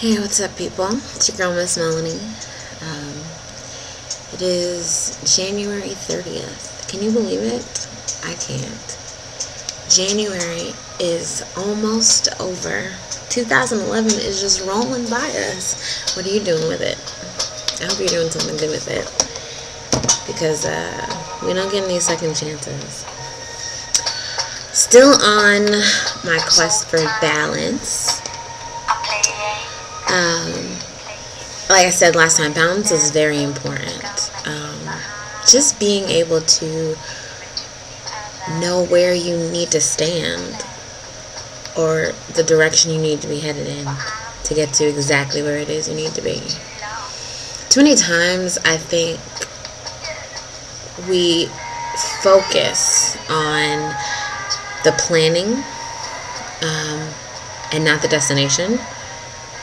Hey, what's up, people? It's your girl, Miss Melanie. It is January 30th. Can you believe it? I can't. January is almost over. 2011 is just rolling by us. What are you doing with it? I hope you're doing something good with it. Because we don't get any second chances. Still on my quest for balance. Like I said last time, balance is very important. Just being able to know where you need to stand or the direction you need to be headed in to get to exactly where it is you need to be. Too many times I think we focus on the planning and not the destination.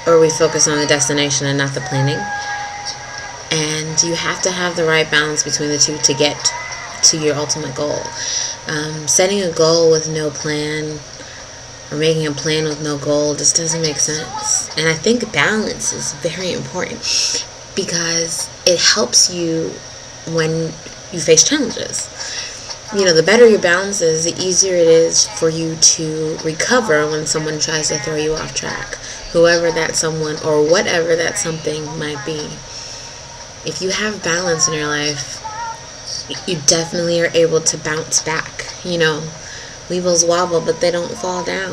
Or we focus on the destination and not the planning. And you have to have the right balance between the two to get to your ultimate goal. Setting a goal with no plan or making a plan with no goal just doesn't make sense. And I think balance is very important because it helps you when you face challenges. You know, the better your balance is, the easier it is for you to recover when someone tries to throw you off track. Whoever that someone or whatever that something might be. If you have balance in your life, you definitely are able to bounce back. You know, weebles wobble, but they don't fall down.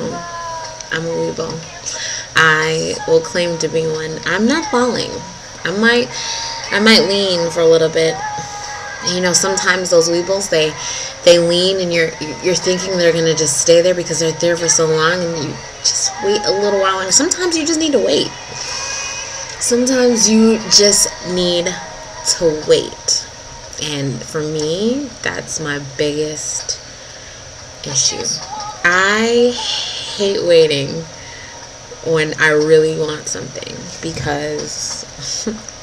I'm a weeble. I will claim to be one. I'm not falling. I might lean for a little bit. You know, sometimes those weebles, they lean and you're thinking they're gonna just stay there because they're there for so long, and you just wait a little while. And sometimes you just need to wait. Sometimes you just need to wait. And for me, that's my biggest issue. I hate waiting when I really want something because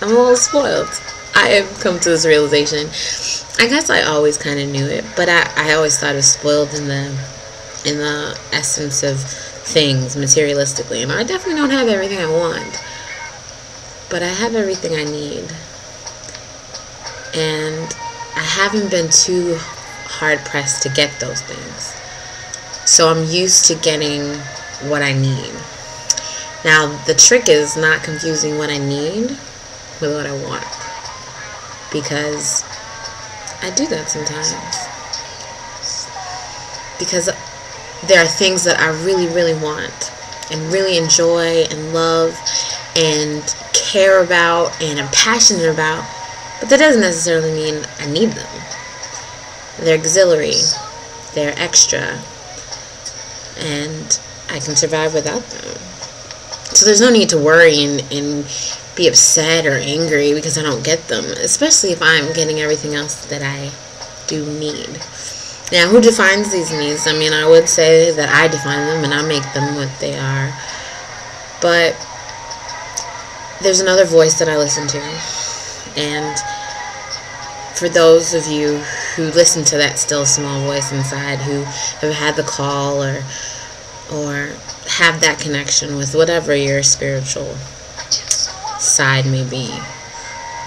I'm a little spoiled. I have come to this realization. I guess I always kind of knew it, but I always thought I was spoiled in the essence of things, materialistically. And I definitely don't have everything I want, but I have everything I need. And I haven't been too hard-pressed to get those things. So I'm used to getting what I need. Now, the trick is not confusing what I need with what I want. Because I do that sometimes. Because there are things that I really, really want and really enjoy and love and care about and am passionate about, but that doesn't necessarily mean I need them. They're auxiliary, they're extra, and I can survive without them. So there's no need to worry and be upset or angry because I don't get them, especially if I'm getting everything else that I do need. Now, who defines these needs? I mean, I would say that I define them and I make them what they are, but there's another voice that I listen to. And for those of you who listen to that still small voice inside, who have had the call or have that connection with whatever your spiritual side may be,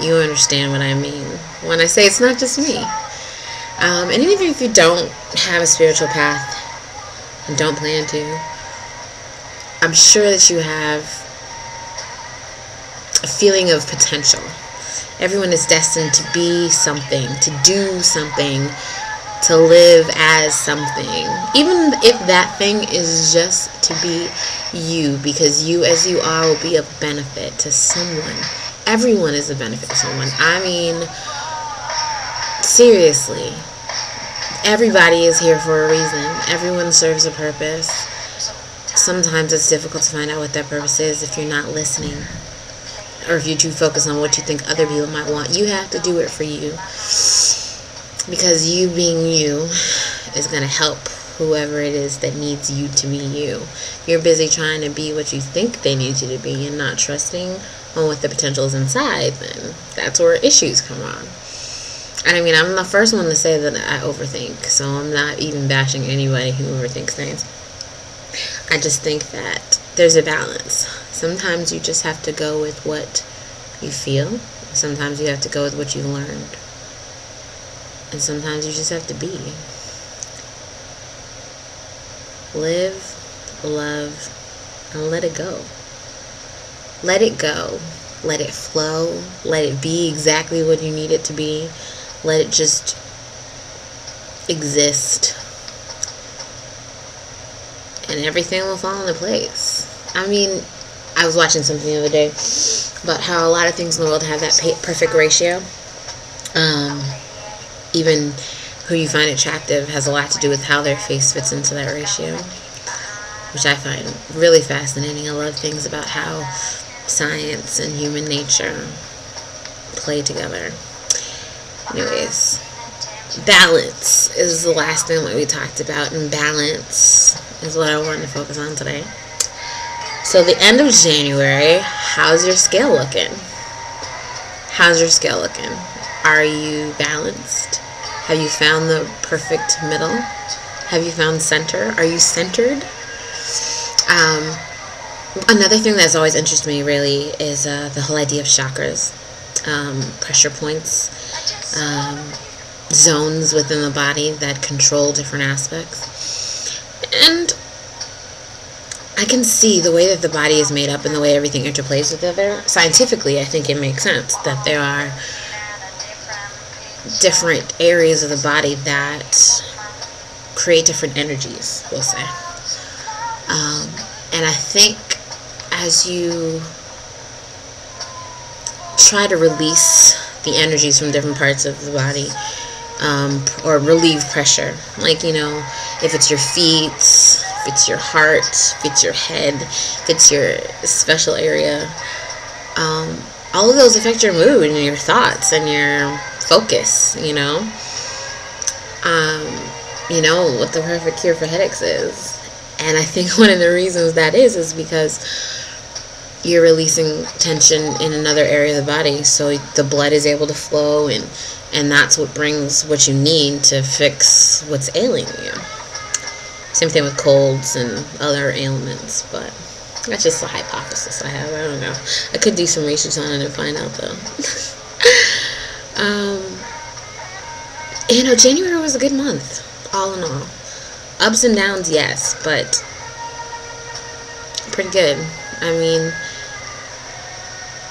you understand what I mean when I say it's not just me. And even if you don't have a spiritual path and don't plan to, I'm sure that you have a feeling of potential. Everyone is destined to be something, to do something, to live as something, even if that thing is just to be you, because you as you are will be of benefit to someone. Everyone is a benefit to someone. I mean, seriously, everybody is here for a reason. Everyone serves a purpose. Sometimes it's difficult to find out what that purpose is if you're not listening, or if you're too focused on what you think other people might want. You have to do it for you, because you being you is going to help whoever it is that needs you to be you. You're busy trying to be what you think they need you to be and not trusting on what the potential is inside, then that's where issues come on. And I mean, I'm the first one to say that I overthink, so I'm not even bashing anybody who overthinks things. I just think that there's a balance. Sometimes you just have to go with what you feel. Sometimes you have to go with what you learned. And sometimes you just have to be. Live, love, and let it go. Let it go. Let it flow. Let it be exactly what you need it to be. Let it just exist. And everything will fall into place. I mean, I was watching something the other day about how a lot of things in the world have that perfect ratio. Even who you find attractive has a lot to do with how their face fits into that ratio, which I find really fascinating. I love things about how science and human nature play together. Anyways, balance is the last thing that we talked about, and balance is what I wanted to focus on today. So the end of January, how's your scale looking? How's your scale looking? Are you balanced? Have you found the perfect middle? Have you found center? Are you centered? Another thing that's always interested me really is the whole idea of chakras, pressure points, zones within the body that control different aspects. And I can see the way that the body is made up and the way everything interplays with each other. Scientifically, I think it makes sense that there are different areas of the body that create different energies, we'll say. And I think as you try to release the energies from different parts of the body, or relieve pressure, like, if it's your feet, if it's your heart, if it's your head, if it's your special area, all of those affect your mood and your thoughts and your focus. What the perfect cure for headaches is. And I think one of the reasons that is because you're releasing tension in another area of the body, so the blood is able to flow, and that's what brings what you need to fix what's ailing you. Same thing with colds and other ailments, but that's just a hypothesis I have. I don't know. I could do some research on it and find out, though. January was a good month, all in all. Ups and downs, yes, but pretty good. I mean,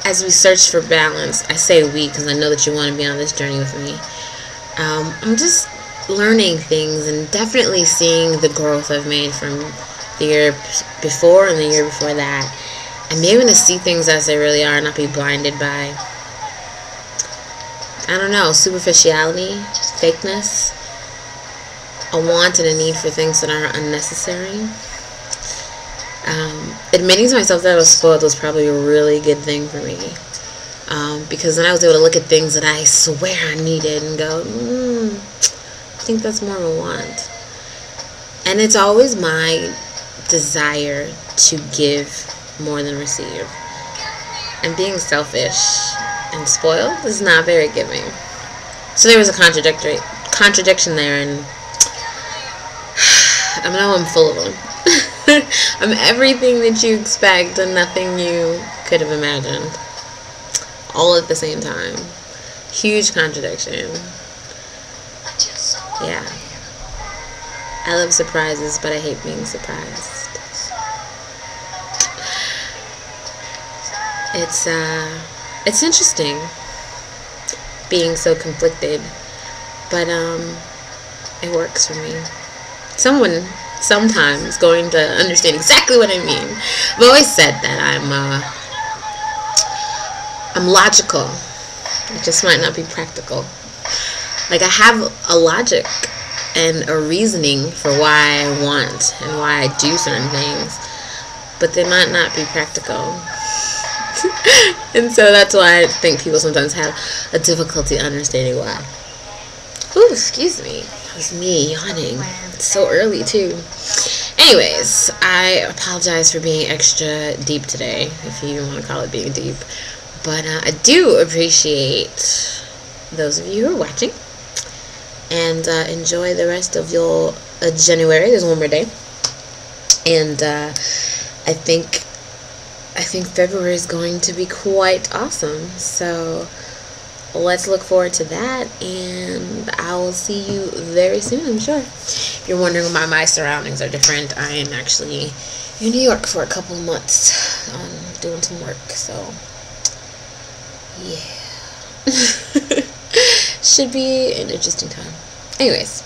as we search for balance, I say we because I know that you want to be on this journey with me. I'm just learning things and definitely seeing the growth I've made from the year before and the year before that. I'm able to see things as they really are, not be blinded by, superficiality, fakeness, a want and a need for things that are unnecessary. Admitting to myself that I was spoiled was probably a really good thing for me, because then I was able to look at things that I swear I needed and go, I think that's more of a want. And it's always my desire to give more than receive. And being selfish and spoiled is not very giving. So there was a contradiction there, and I know I'm full of them. I'm everything that you expect and nothing you could have imagined, all at the same time. Huge contradiction. Yeah. I love surprises, but I hate being surprised. It's interesting being so conflicted, but it works for me. Someone sometimes going to understand exactly what I mean. I've always said that I'm logical. It just might not be practical. Like, I have a logic and a reasoning for why I want and why I do certain things, but they might not be practical. And so that's why I think people sometimes have a difficulty understanding why. Ooh, excuse me. That was me yawning. It's so early, too. Anyways, I apologize for being extra deep today, if you want to call it being deep. But I do appreciate those of you who are watching. And enjoy the rest of your January. There's one more day. And I think I think February is going to be quite awesome. So let's look forward to that, and I will see you very soon, I'm sure. If you're wondering why my surroundings are different, I am actually in New York for a couple of months doing some work, so yeah. Should be an interesting time. Anyways,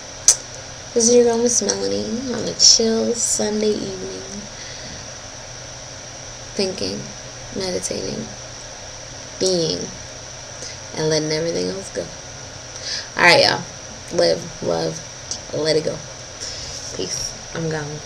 this is your girl Miss Melanie on a chill Sunday evening, thinking, meditating, being, and letting everything else go. Alright, y'all. Live, love, let it go. Peace. I'm gone.